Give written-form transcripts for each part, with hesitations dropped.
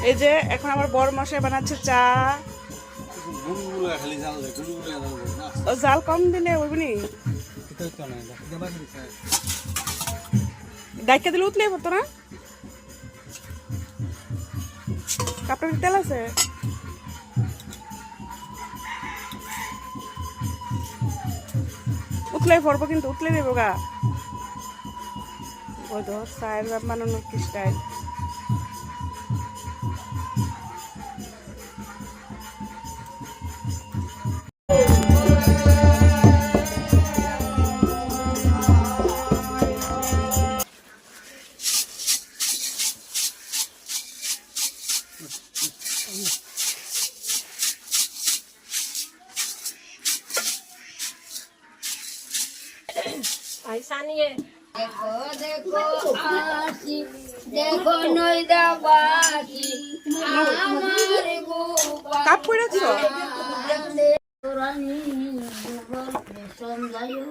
এই যে এখন আমার বড় মশাই বানাচ্ছে চা। ও জাল কম দিলে ওইগুনি ডাইকা দিলে উতলে পড়তো না। কাপড়ের তেল আছে? উতলে পড়বো কিন্তু উতলে দেবো গা। ওই তো চায়ের বাপ বানানোর কি স্টাইল। দেখো দেখো আসি দেখো নইদা বাকি আমার গোপাল কাপ পড়েছো? রানী গোপাল যাইও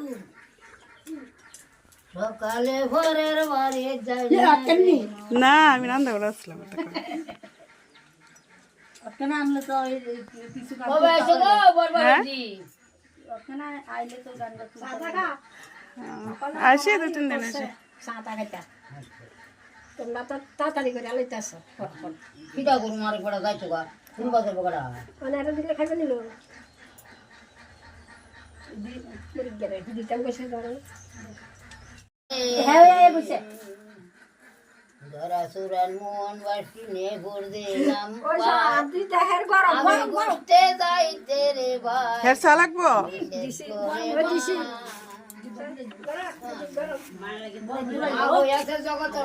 সকালে ভোরের বাড়ি যাই না আমি রান্না করে আসলাম। ওখানে আনলে তো বাবা এসো গো বরবাদি ওখানে আইলে তো গানটা সাদা আসে 2-3 দিন আসে। সাদা খাইতা তোমরা তো তাড়াতাড়ি করে আলাইতাছ ফটফট কিটা করু মারে পড়া যাইছো গা কোন বাজার বগড়া মানে এটা দিলে খাইবে নিলো দি মরি গেলে দিটা বসে ধরো হ্যাঁ বসে ধরা সুরান মন বাসি নে ভর দিলাম ওই সাদি দেহের গরম ঘুরতে যাইতে রে ভাই হের চা লাগবো? দিছি দিছি মারা লাগে জগত